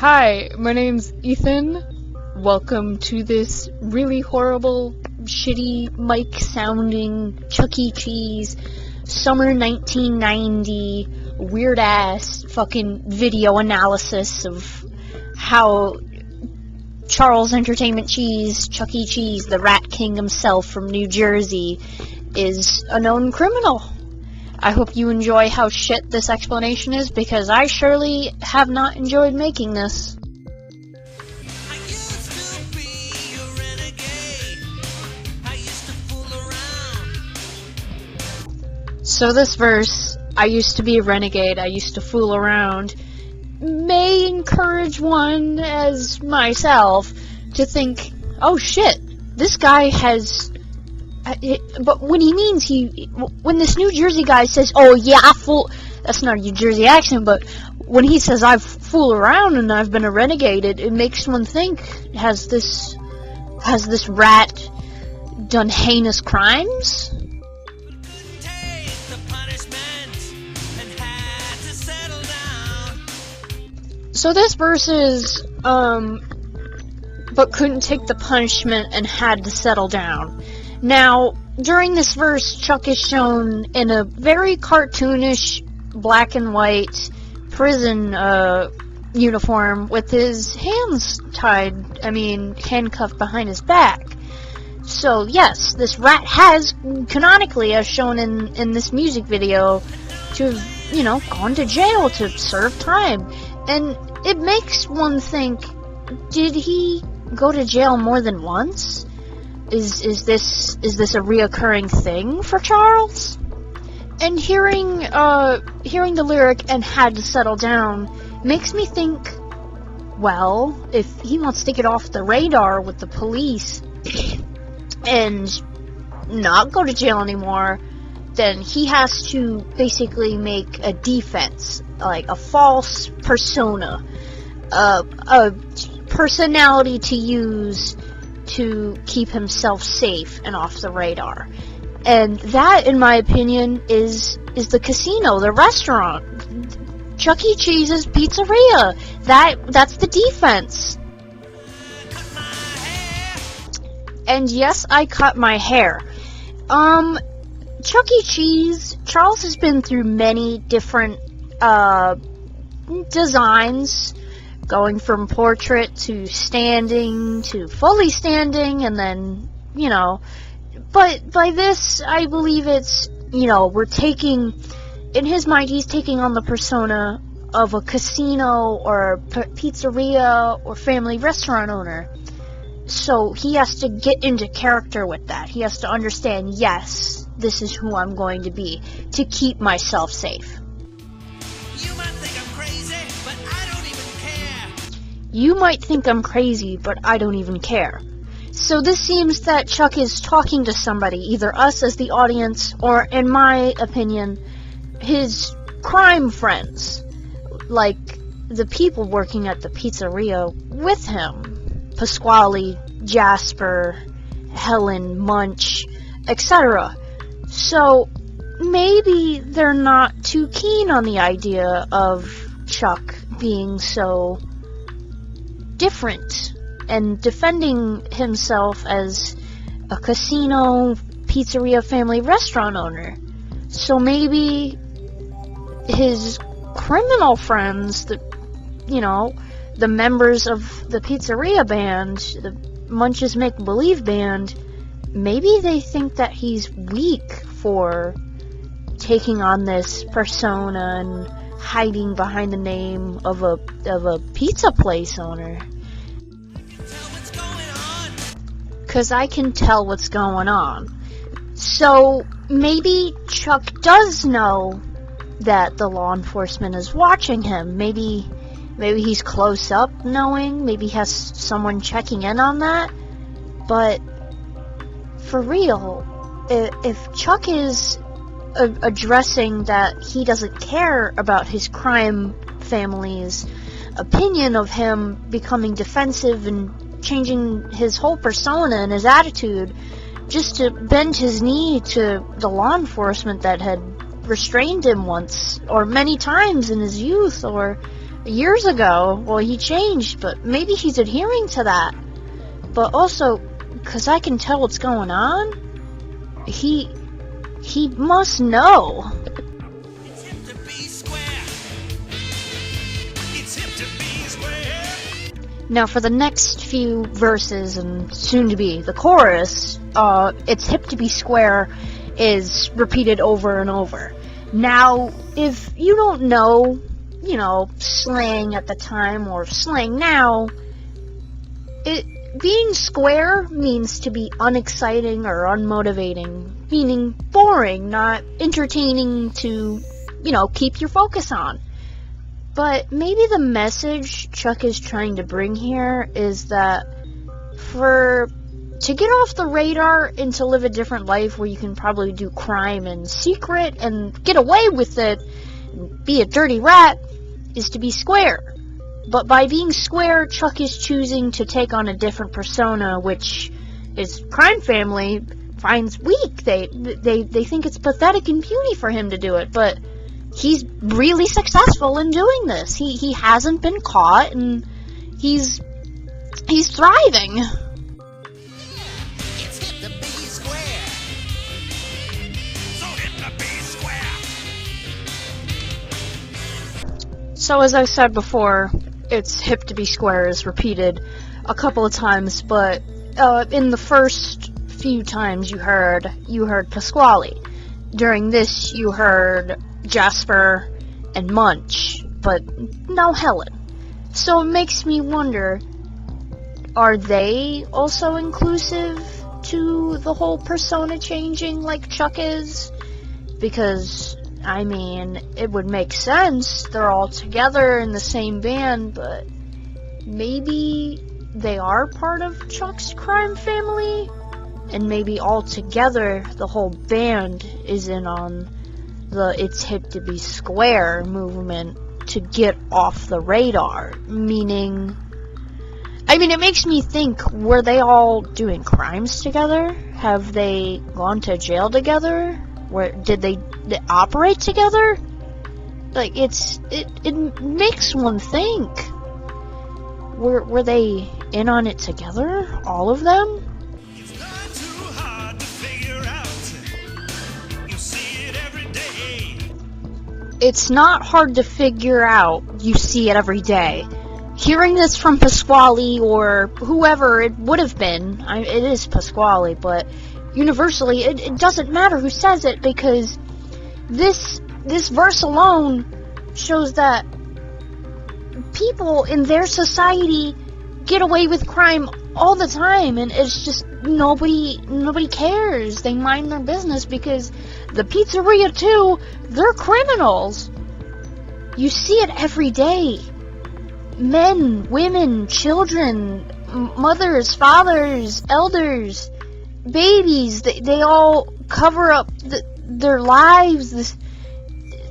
Hi, my name's Ethan. Welcome to this really horrible, shitty, mic-sounding Chuck E. Cheese summer 1990 weird-ass fucking video analysis of how Charles Entertainment Cheese, Chuck E. Cheese, the Rat King himself from New Jersey, is a known criminal. I hope you enjoy how shit this explanation is, because I surely have not enjoyed making this. I used to be a renegade. I used to fool around. So this verse, I used to be a renegade, I used to fool around, may encourage one as myself to think, oh shit, this guy has... But when he means when this New Jersey guy says, oh yeah, that's not a New Jersey accent, but when he says I've fooled around and I've been a renegade, it makes one think, has this rat done heinous crimes? Take the punishment and had to settle down. So this verse is, but couldn't take the punishment and had to settle down. Now, during this verse, Chuck is shown in a very cartoonish black and white prison uniform with his hands handcuffed behind his back. So yes, this rat has, canonically, as shown in this music video, to have, gone to jail to serve time. And it makes one think, did he go to jail more than once? Is this a reoccurring thing for Charles? And hearing the lyric "and had to settle down" makes me think, well, if he wants to get off the radar with the police and not go to jail anymore, then he has to basically make a defense, like a false persona, a personality to use to keep himself safe and off the radar. And that, in my opinion, is the casino, the restaurant, Chuck E. Cheese's pizzeria. That's the defense. And yes, I cut my hair. Chuck E. Cheese, Charles has been through many different designs, going from portrait to standing to fully standing, and then, but by this, I believe it's, we're taking, in his mind, he's taking on the persona of a casino or pizzeria or family restaurant owner. So he has to get into character with that. He has to understand, yes, this is who I'm going to be to keep myself safe. You might think I'm crazy, but I don't even care. You might think I'm crazy, but I don't even care. So this seems that Chuck is talking to somebody, either us as the audience, or, in my opinion, his crime friends, like the people working at the pizzeria with him, Pasquale, Jasper, Helen, Munch, etc. So maybe they're not too keen on the idea of Chuck being so different and defending himself as a casino, pizzeria, family restaurant owner. So maybe his criminal friends, the members of the pizzeria band, the Munch's Make-Believe band, maybe they think that he's weak for taking on this persona and hiding behind the name of a pizza place owner. Because I can tell what's going on. So maybe Chuck does know that the law enforcement is watching him. Maybe he's close up knowing. Maybe he has someone checking in on that. But for real, if Chuck is addressing that he doesn't care about his crime family's opinion of him becoming defensive and changing his whole persona and his attitude just to bend his knee to the law enforcement that had restrained him once or many times in his youth, or years ago. Well, he changed, but maybe he's adhering to that. But also, because I can tell what's going on, he must know. It's hip to be square. It's hip to be square. Now, for the next few verses, and soon to be the chorus, it's hip to be square is repeated over and over. Now, if you don't know, slang at the time or slang now, being square means to be unexciting or unmotivating, meaning boring, not entertaining to, keep your focus on. But maybe the message Chuck is trying to bring here is that to get off the radar and to live a different life where you can probably do crime in secret and get away with it and be a dirty rat is to be square. But by being square, Chuck is choosing to take on a different persona, which his crime family finds weak. They think it's pathetic and puny for him to do it, but he's really successful in doing this. He hasn't been caught, and he's thriving. It's hip to be square. So hip to be square. So as I said before, it's hip to be square is repeated a couple of times, but in the first few times you heard Pasquale. During this you heard Jasper and Munch, but no Helen. So it makes me wonder, are they also inclusive to the whole persona changing like Chuck is? Because, it would make sense. They're all together in the same band, but maybe they are part of Chuck's crime family? And maybe all together the whole band is in on the It's Hip to Be Square movement to get off the radar. Meaning, it makes me think, were they all doing crimes together? Have they gone to jail together? Did they operate together? Like, it makes one think. Were they in on it together? All of them? It's not too hard to figure out. You see it every day. It's not hard to figure out. You see it every day. Hearing this from Pasquale or whoever it would have been, it is Pasquale, but universally, it doesn't matter who says it, because this verse alone shows that people in their society get away with crime all the time, and it's just nobody cares. They mind their business because the pizzeria too, they're criminals. You see it every day. Men, women, children, mothers, fathers, elders, babies, they all cover up their lives.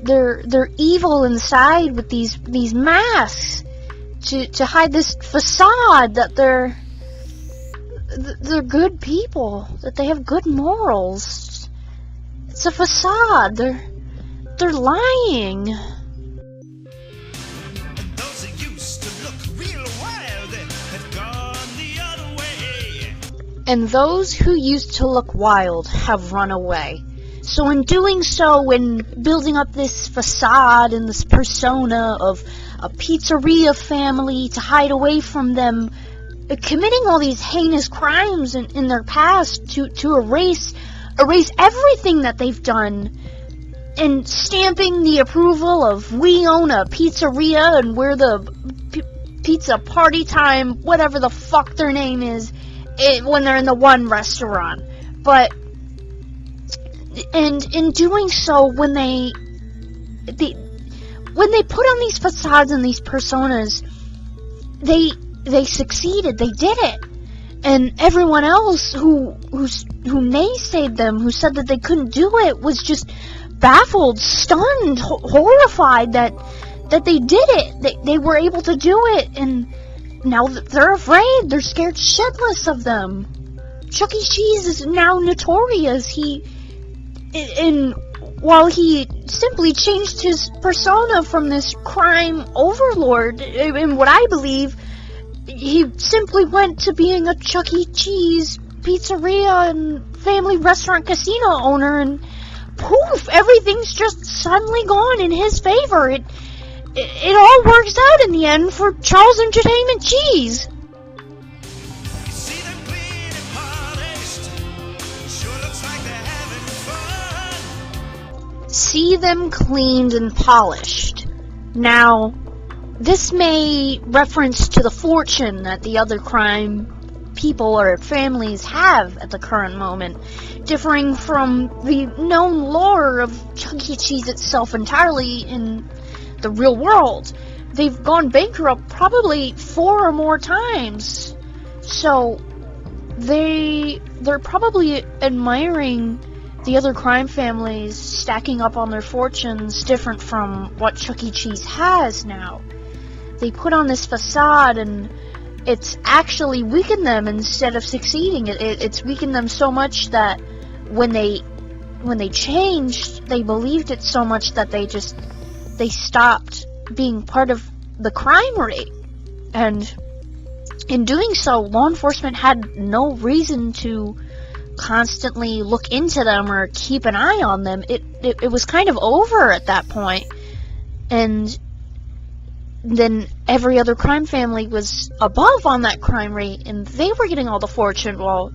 They're evil inside with these masks to hide this facade that they're good people, that they have good morals. It's a facade. They're lying. Those that used to look real wild have gone the other way. And those who used to look wild have run away. So in doing so, in building up this facade and this persona of a pizzeria family to hide away from them, committing all these heinous crimes in their past to erase everything that they've done, and stamping the approval of we own a pizzeria and we're the pizza party time, whatever the fuck their name is, when they're in the one restaurant. But and in doing so, when they put on these facades and these personas, they succeeded. They did it. And everyone else who naysayed them, who said that they couldn't do it, was just baffled, stunned, horrified that they did it. They were able to do it, and now they're afraid. They're scared shitless of them. Chuck E. Cheese is now notorious. And while he simply changed his persona from this crime overlord, in what I believe, he simply went to being a Chuck E. Cheese pizzeria and family restaurant casino owner, and poof, everything's just suddenly gone in his favor. It all works out in the end for Charles Entertainment Cheese. See them clean and polished. Sure looks like they're having fun. See them cleaned and polished. Now, this may reference to the fortune that the other crime people or families have at the current moment, differing from the known lore of Chuck E. Cheese itself entirely in the real world. They've gone bankrupt probably 4 or more times. So they're probably admiring the other crime families stacking up on their fortunes different from what Chuck E. Cheese has now. They put on this facade, and it's actually weakened them instead of succeeding. It's weakened them so much that when they changed, they believed it so much that they stopped being part of the crime rate. And in doing so, law enforcement had no reason to constantly look into them or keep an eye on them. It was kind of over at that point. And then every other crime family was above on that crime rate, and they were getting all the fortune, while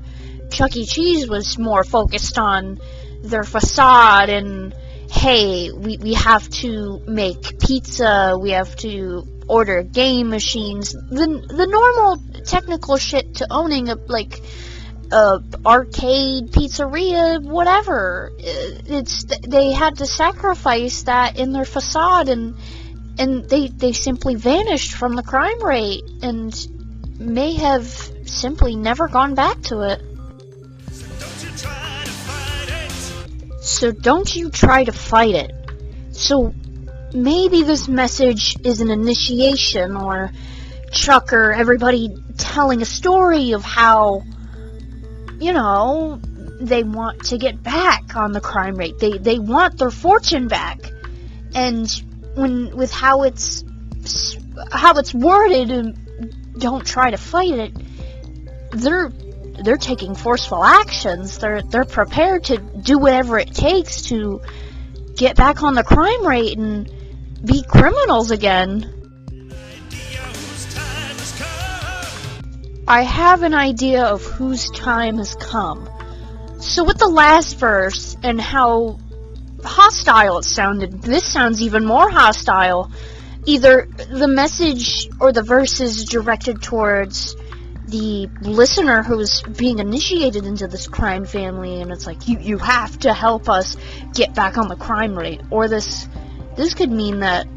Chuck E. Cheese was more focused on their facade and, hey, we have to make pizza, we have to order game machines, the normal technical shit to owning a arcade, pizzeria, whatever. They had to sacrifice that in their facade, and they simply vanished from the crime rate and may have simply never gone back to it. So don't you try to fight it. So maybe this message is an initiation, or Chuck or everybody telling a story of how, they want to get back on the crime rate. They want their fortune back. And with how it's worded, and don't try to fight it, they're taking forceful actions. They're prepared to do whatever it takes to get back on the crime rate and be criminals again. I have an idea of whose time has come. So with the last verse and how hostile it sounded, this sounds even more hostile. Either the message or the verse is directed towards the listener who is being initiated into this crime family, and it's like, you have to help us get back on the crime rate. Or this could mean that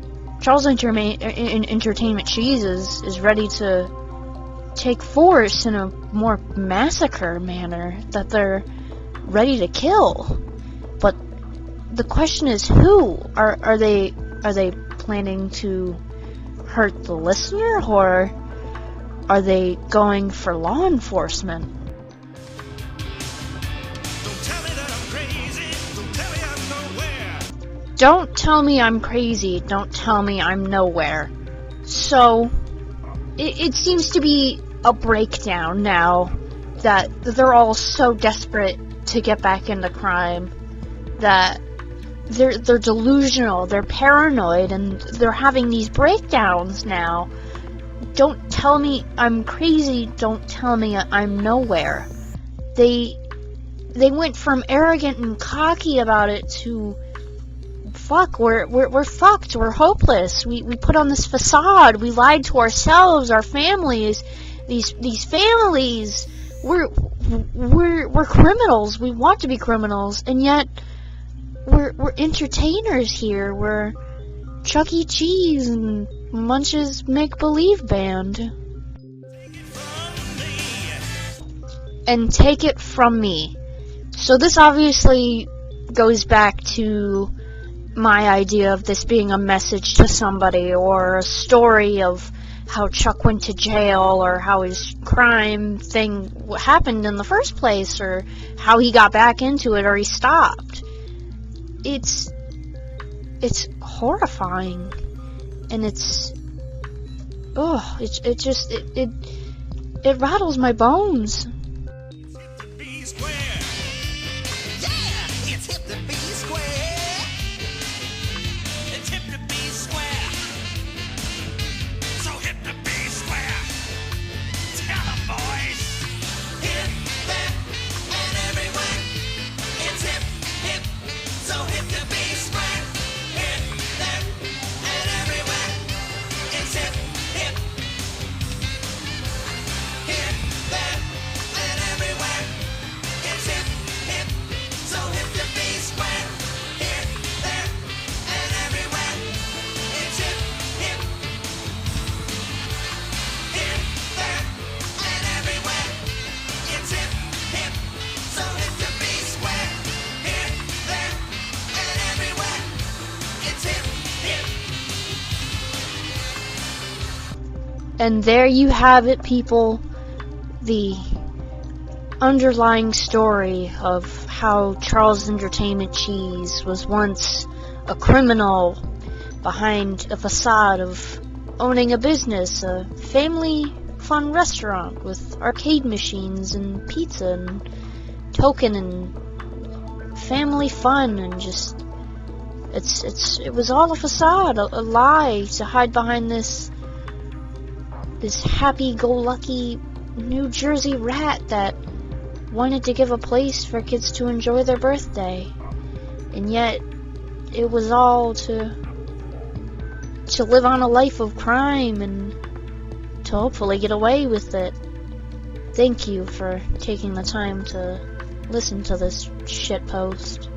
Charles Entertainment Cheese is ready to take force in a more massacre manner, that they're ready to kill. But the question is, who? Are they planning to hurt the listener, or are they going for law enforcement? Don't tell me I'm crazy. Don't tell me I'm nowhere. So, it seems to be a breakdown now that they're all so desperate to get back into crime that they're delusional, they're paranoid, and they're having these breakdowns now. Don't tell me I'm crazy, don't tell me I'm nowhere. They went from arrogant and cocky about it to, fuck, we're fucked, we're hopeless. We put on this facade, we lied to ourselves, our families, these families. We're criminals, we want to be criminals, and yet we're entertainers here. We're Chuck E. Cheese and Munch's make-believe band. And take it from me. So this obviously goes back to my idea of this being a message to somebody, or a story of how Chuck went to jail, or how his crime thing happened in the first place, or how he got back into it, or he stopped. it's horrifying, and it rattles my bones. Be square. Yeah, it's hip to be square. It's hip to be square. So hip to be square. Tell 'em, boys. Hip, there, and everywhere. It's hip, hip, so hip to be square. Hip, there, and everywhere. It's hip, hip. Hip, there, and everywhere. It's hip, hip, so hip to be square. Hip, there, and everywhere. It's hip, hip. Hip, there, and everywhere. It's hip, hip, so hip to be square. Hip, there, and everywhere. It's hip, hip. And there you have it, people. The underlying story of how Charles Entertainment Cheese was once a criminal behind a facade of owning a business, a family fun restaurant with arcade machines and pizza and token and family fun, and just it was all a facade, a lie to hide behind this happy-go-lucky New Jersey rat that wanted to give a place for kids to enjoy their birthday. And yet it was all to live on a life of crime and to hopefully get away with it. Thank you for taking the time to listen to this shitpost.